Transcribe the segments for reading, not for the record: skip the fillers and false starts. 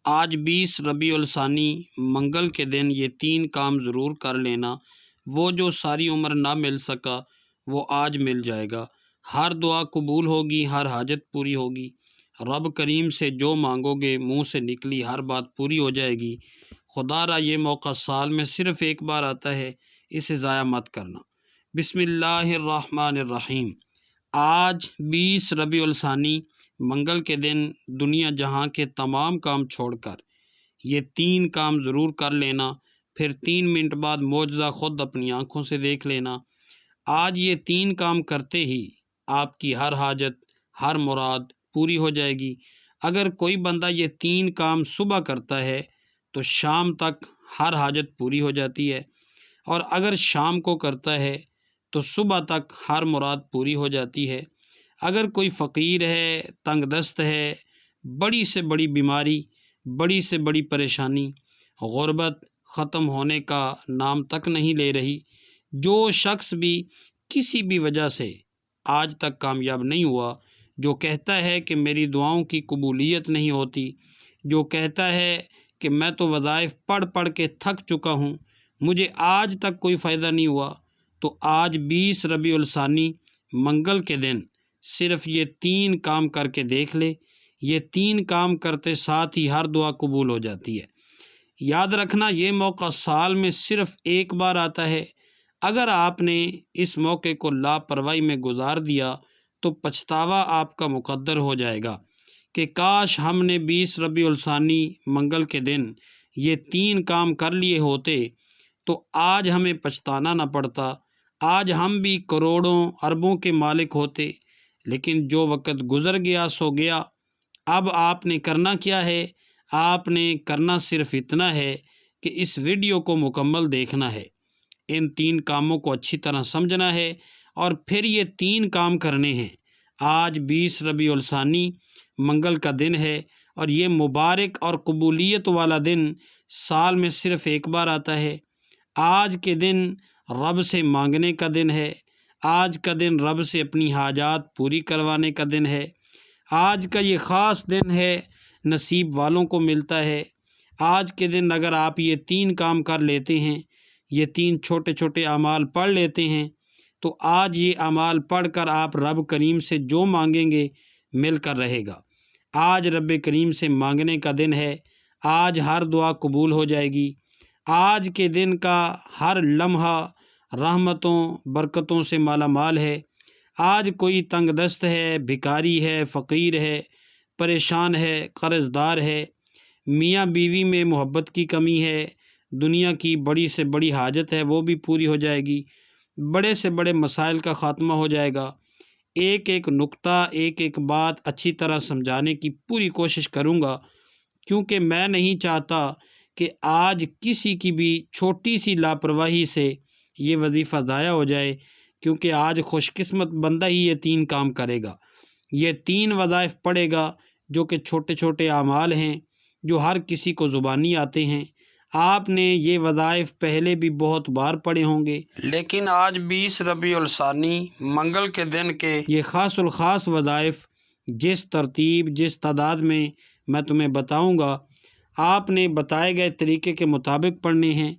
آج 20 ربیع الثانی منگل کے دن یہ 3 کام ضرور کر لینا۔ وہ جو ساری عمر نہ مل سکا وہ آج مل جائے گا۔ ہر دعا قبول ہوگی، ہر حاجت پوری ہوگی۔ رب کریم سے جو مانگو گے منہ سے نکلی ہر بات پوری ہو جائے گی۔ خدا را یہ موقع سال میں صرف ایک بار آتا ہے، اسے ضائع مت کرنا۔ بسم اللہ الرحمن الرحیم۔ آج 20 ربیع الثانی منگل کے دن دنیا جہاں کے تمام کام چھوڑ کر یہ 3 کام ضرور کر لینا، پھر 3 منٹ بعد معجزہ خود اپنی آنکھوں سے دیکھ لینا۔ آج یہ 3 کام کرتے ہی آپ کی ہر حاجت، ہر مراد پوری ہو جائے گی۔ اگر کوئی بندہ یہ 3 کام صبح کرتا ہے تو شام تک ہر حاجت پوری ہو جاتی ہے، اور اگر شام کو کرتا ہے تو صبح تک ہر مراد پوری ہو جاتی ہے۔ اگر کوئی فقیر ہے، تنگ دست ہے، بڑی سے بڑی بیماری، بڑی سے بڑی پریشانی، غربت ختم ہونے کا نام تک نہیں لے رہی، جو شخص بھی کسی بھی وجہ سے آج تک کامیاب نہیں ہوا، جو کہتا ہے کہ میری دعاؤں کی قبولیت نہیں ہوتی، جو کہتا ہے کہ میں تو وظائف پڑھ پڑھ کے تھک چکا ہوں، مجھے آج تک کوئی فائدہ نہیں ہوا، تو آج 20 ربیع الثانی منگل کے دن صرف یہ 3 کام کر کے دیکھ لے۔ یہ 3 کام کرتے ساتھ ہی ہر دعا قبول ہو جاتی ہے۔ یاد رکھنا، یہ موقع سال میں صرف ایک بار آتا ہے۔ اگر آپ نے اس موقع کو لاپرواہی میں گزار دیا تو پچھتاوا آپ کا مقدر ہو جائے گا کہ کاش ہم نے 20 ربیع الثانی منگل کے دن یہ 3 کام کر لیے ہوتے تو آج ہمیں پچھتانا نہ پڑتا، آج ہم بھی کروڑوں اربوں کے مالک ہوتے۔ لیکن جو وقت گزر گیا سو گیا۔ اب آپ نے کرنا کیا ہے؟ آپ نے کرنا صرف اتنا ہے کہ اس ویڈیو کو مکمل دیکھنا ہے، ان 3 کاموں کو اچھی طرح سمجھنا ہے، اور پھر یہ 3 کام کرنے ہیں۔ آج 20 ربیع الثانی منگل کا دن ہے، اور یہ مبارک اور قبولیت والا دن سال میں صرف ایک بار آتا ہے۔ آج کے دن رب سے مانگنے کا دن ہے۔ آج کا دن رب سے اپنی حاجات پوری کروانے کا دن ہے۔ آج کا یہ خاص دن ہے، نصیب والوں کو ملتا ہے۔ آج کے دن اگر آپ یہ 3 کام کر لیتے ہیں، یہ 3 چھوٹے چھوٹے اعمال پڑھ لیتے ہیں، تو آج یہ اعمال پڑھ کر آپ رب کریم سے جو مانگیں گے مل کر رہے گا۔ آج رب کریم سے مانگنے کا دن ہے۔ آج ہر دعا قبول ہو جائے گی۔ آج کے دن کا ہر لمحہ رحمتوں برکتوں سے مالا مال ہے۔ آج کوئی تنگ دست ہے، بھکاری ہے، فقیر ہے، پریشان ہے، قرض دار ہے، میاں بیوی میں محبت کی کمی ہے، دنیا کی بڑی سے بڑی حاجت ہے وہ بھی پوری ہو جائے گی، بڑے سے بڑے مسائل کا خاتمہ ہو جائے گا۔ ایک ایک نقطہ، ایک ایک بات اچھی طرح سمجھانے کی پوری کوشش کروں گا، کیونکہ میں نہیں چاہتا کہ آج کسی کی بھی چھوٹی سی لاپرواہی سے یہ وظیفہ ضائع ہو جائے، کیونکہ آج خوش قسمت بندہ ہی یہ 3 کام کرے گا، یہ 3 وظائف پڑھے گا، جو کہ چھوٹے چھوٹے اعمال ہیں، جو ہر کسی کو زبانی آتے ہیں۔ آپ نے یہ وظائف پہلے بھی بہت بار پڑھے ہوں گے، لیکن آج 20 ربیع الثانی منگل کے دن کے یہ خاص الخاص وظائف جس ترتیب، جس تعداد میں تمہیں بتاؤں گا، آپ نے بتائے گئے طریقے کے مطابق پڑھنے ہیں۔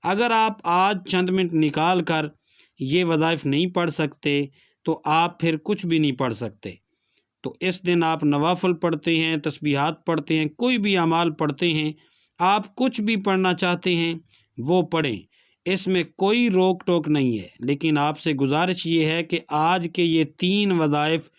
اگر آپ آج چند منٹ نکال کر یہ وظائف نہیں پڑھ سکتے تو آپ پھر کچھ بھی نہیں پڑھ سکتے۔ تو اس دن آپ نوافل پڑھتے ہیں، تسبیحات پڑھتے ہیں، کوئی بھی اعمال پڑھتے ہیں، آپ کچھ بھی پڑھنا چاہتے ہیں وہ پڑھیں، اس میں کوئی روک ٹوک نہیں ہے۔ لیکن آپ سے گزارش یہ ہے کہ آج کے یہ 3 وظائف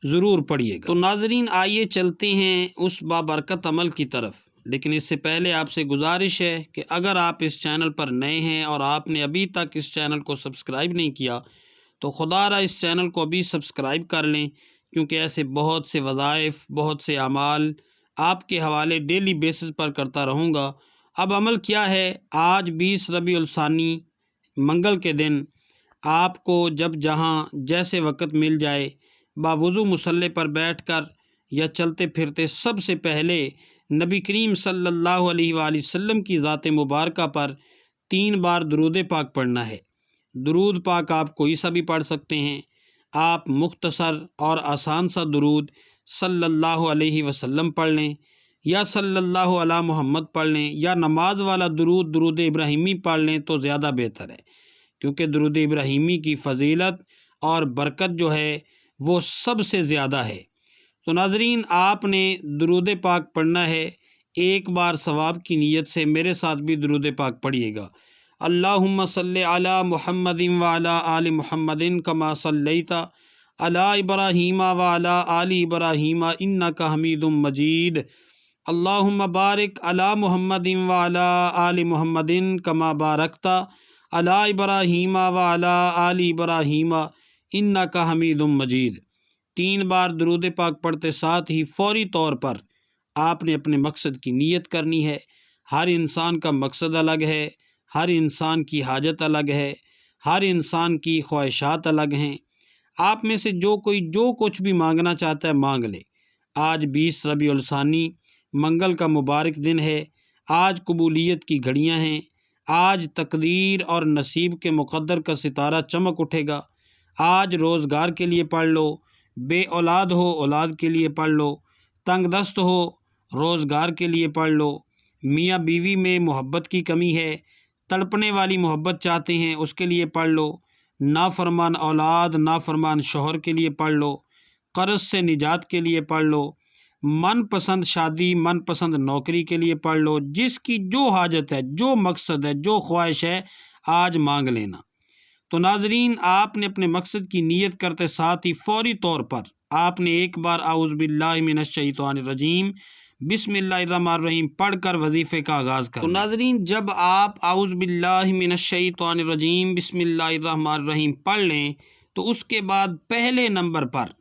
ضرور پڑھیے گا۔ تو ناظرین، آئیے چلتے ہیں اس بابرکت عمل کی طرف، لیکن اس سے پہلے آپ سے گزارش ہے کہ اگر آپ اس چینل پر نئے ہیں اور آپ نے ابھی تک اس چینل کو سبسکرائب نہیں کیا تو خدا را اس چینل کو ابھی سبسکرائب کر لیں، کیونکہ ایسے بہت سے وظائف، بہت سے اعمال آپ کے حوالے ڈیلی بیسس پر کرتا رہوں گا۔ اب عمل کیا ہے؟ آج 20 ربیع الثانی منگل کے دن آپ کو جب جہاں جیسے وقت مل جائے، باوضو مصلی پر بیٹھ کر یا چلتے پھرتے، سب سے پہلے نبی کریم صلی اللہ علیہ وآلہ وسلم کی ذات مبارکہ پر 3 بار درود پاک پڑھنا ہے۔ درود پاک آپ کوئی سا بھی پڑھ سکتے ہیں۔ آپ مختصر اور آسان سا درود صلی اللہ علیہ وسلم پڑھ لیں، یا صلی اللہ علی محمد پڑھ لیں یا نماز والا درود ابراہیمی پڑھ لیں تو زیادہ بہتر ہے، کیونکہ درود ابراہیمی کی فضیلت اور برکت جو ہے وہ سب سے زیادہ ہے۔ تو ناظرین، آپ نے درود پاک پڑھنا ہے، ایک بار ثواب کی نیت سے میرے ساتھ بھی درود پاک پڑھیے گا۔ اللہم صلی علی محمد وعلی آل محمد کما صلیت علی ابراہیم وعلی آل ابراہیم انک حمید مجید۔ اللہم بارک علی محمد وعلی آل محمد کما بارکت علی ابراہیم وعلی آل ابراہیم انک حمید مجید۔ 3 بار درود پاک پڑھتے ساتھ ہی فوری طور پر آپ نے اپنے مقصد کی نیت کرنی ہے۔ ہر انسان کا مقصد الگ ہے، ہر انسان کی حاجت الگ ہے، ہر انسان کی خواہشات الگ ہیں۔ آپ میں سے جو کوئی جو کچھ بھی مانگنا چاہتا ہے مانگ لے۔ آج 20 ربیع الثانی منگل کا مبارک دن ہے، آج قبولیت کی گھڑیاں ہیں، آج تقدیر اور نصیب کے مقدر کا ستارہ چمک اٹھے گا۔ آج روزگار کے لیے پڑھ لو، بے اولاد ہو اولاد کے لیے پڑھ لو، تنگ دست ہو روزگار کے لیے پڑھ لو، میاں بیوی میں محبت کی کمی ہے، تڑپنے والی محبت چاہتے ہیں اس کے لیے پڑھ لو، نافرمان اولاد نافرمان شوہر کے لیے پڑھ لو، قرض سے نجات کے لیے پڑھ لو، من پسند شادی من پسند نوکری کے لیے پڑھ لو۔ جس کی جو حاجت ہے، جو مقصد ہے، جو خواہش ہے، آج مانگ لینا۔ تو ناظرین، آپ نے اپنے مقصد کی نیت کرتے ساتھ ہی فوری طور پر آپ نے ایک بار اعوذ باللہ من الشیطان الرجیم بسم اللہ الرحمن الرحیم پڑھ کر وظیفے کا آغاز کرنا۔ تو ناظرین، جب آپ اعوذ باللہ من الشیطان الرجیم بسم اللہ الرحمن الرحیم پڑھ لیں تو اس کے بعد پہلے نمبر پر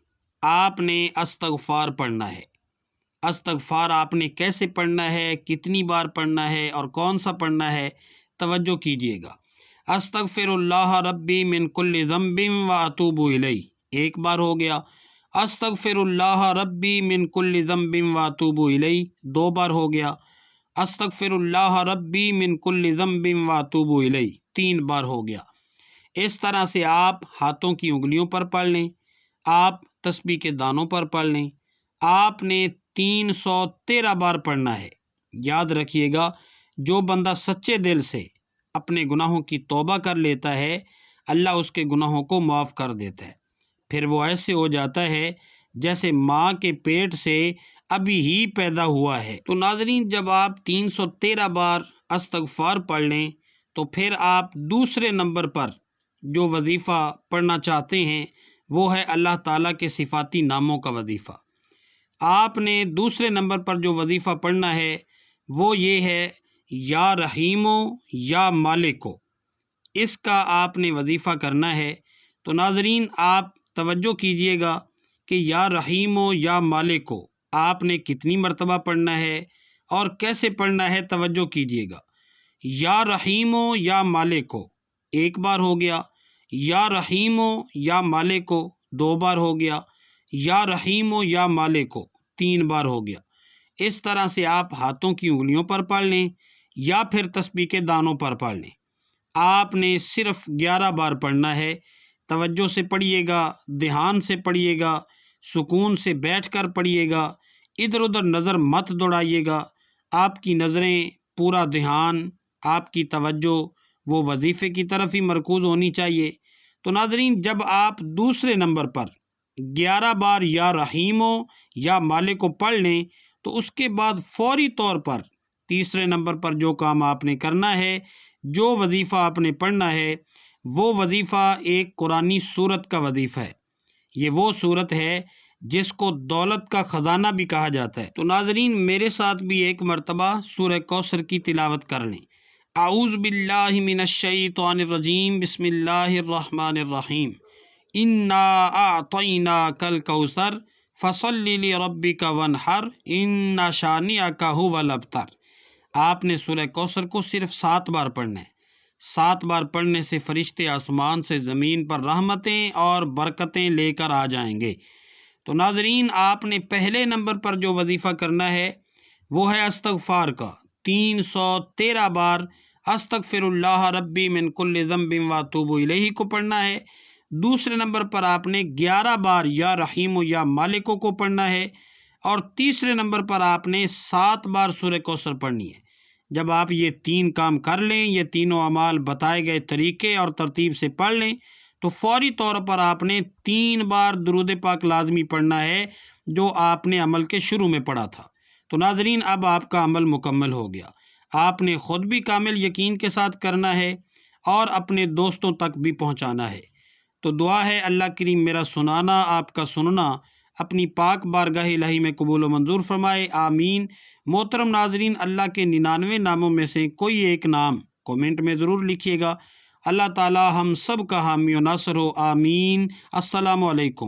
آپ نے استغفار پڑھنا ہے۔ استغفار آپ نے کیسے پڑھنا ہے، کتنی بار پڑھنا ہے اور کون سا پڑھنا ہے، توجہ کیجیے گا۔ استغفر اللہ ربی من کل ذنب واتوب الیہ، ایک بار ہو گیا۔ استغفر اللہ ربی من کل ذنب واتوب الیہ، 2 بار ہو گیا۔ استغفر اللہ ربی من کل ذنب واتوب الیہ، 3 بار ہو گیا۔ اس طرح سے آپ ہاتھوں کی انگلیوں پر پڑھ لیں، آپ تسبیح کے دانوں پر پڑھ لیں۔ آپ نے 313 بار پڑھنا ہے۔ یاد رکھیے گا، جو بندہ سچے دل سے اپنے گناہوں کی توبہ کر لیتا ہے، اللہ اس کے گناہوں کو معاف کر دیتا ہے۔ پھر وہ ایسے ہو جاتا ہے جیسے ماں کے پیٹ سے ابھی ہی پیدا ہوا ہے۔ تو ناظرین، جب آپ 313 بار استغفار پڑھ لیں تو پھر آپ دوسرے نمبر پر جو وظیفہ پڑھنا چاہتے ہیں وہ ہے اللہ تعالیٰ کے صفاتی ناموں کا وظیفہ۔ آپ نے دوسرے نمبر پر جو وظیفہ پڑھنا ہے وہ یہ ہے یا رحیمو یا مالکو، اس کا آپ نے وظیفہ کرنا ہے۔ تو ناظرین، آپ توجہ کیجئے گا کہ یا رحیمو یا مالکو آپ نے کتنی مرتبہ پڑھنا ہے اور کیسے پڑھنا ہے، توجہ کیجئے گا۔ یا رحیمو یا مالکو 1 بار ہو گیا، یا رحیمو یا مالکو 2 بار ہو گیا، یا رحیمو یا مالکو 3 بار ہو گیا۔ اس طرح سے آپ ہاتھوں کی انگلیوں پر پڑھ لیں یا پھر تسبیح کے دانوں پر پڑھ لیں۔ آپ نے صرف 11 بار پڑھنا ہے۔ توجہ سے پڑھیے گا، دھیان سے پڑھیے گا، سکون سے بیٹھ کر پڑھیے گا، ادھر ادھر نظر مت دوڑائیے گا۔ آپ کی نظریں، پورا دھیان، آپ کی توجہ وہ وظیفے کی طرف ہی مرکوز ہونی چاہیے۔ تو ناظرین، جب آپ دوسرے نمبر پر 11 بار یا رحیمو یا مالک کو پڑھ لیں تو اس کے بعد فوری طور پر تیسرے نمبر پر جو کام آپ نے کرنا ہے، جو وظیفہ آپ نے پڑھنا ہے، وہ وظیفہ ایک قرآنی سورت کا وظیفہ ہے۔ یہ وہ سورت ہے جس کو دولت کا خزانہ بھی کہا جاتا ہے۔ تو ناظرین، میرے ساتھ بھی ایک مرتبہ سورہ کوثر کی تلاوت کر لیں۔ اعوذ باللہ من الشیطان الرجیم بسم اللہ الرحمن الرحیم انا اعطیناک الکوثر فصل لربک وانحر ان شانئک ھو الابتر۔ آپ نے سورہ کوثر کو صرف 7 بار پڑھنا ہے۔ 7 بار پڑھنے سے فرشتے آسمان سے زمین پر رحمتیں اور برکتیں لے کر آ جائیں گے۔ تو ناظرین، آپ نے پہلے نمبر پر جو وظیفہ کرنا ہے وہ ہے استغفار کا۔ 313 بار استغفر اللہ ربی من کل ذنب واتوب الیہ کو پڑھنا ہے۔ دوسرے نمبر پر آپ نے 11 بار یا رحیم یا مالکو کو پڑھنا ہے۔ اور تیسرے نمبر پر آپ نے 7 بار سورہ کوثر پڑھنی ہے۔ جب آپ یہ 3 کام کر لیں، یہ تینوں اعمال بتائے گئے طریقے اور ترتیب سے پڑھ لیں، تو فوری طور پر آپ نے 3 بار درود پاک لازمی پڑھنا ہے جو آپ نے عمل کے شروع میں پڑھا تھا۔ تو ناظرین، اب آپ کا عمل مکمل ہو گیا۔ آپ نے خود بھی کامل یقین کے ساتھ کرنا ہے اور اپنے دوستوں تک بھی پہنچانا ہے۔ تو دعا ہے اللہ کریم میرا سنانا، آپ کا سننا اپنی پاک بارگاہ الہی میں قبول و منظور فرمائے، آمین۔ محترم ناظرین، اللہ کے 99 ناموں میں سے کوئی ایک نام کومنٹ میں ضرور لکھیے گا۔ اللہ تعالی ہم سب کا حامی و ناصر ہو، آمین۔ السلام علیکم۔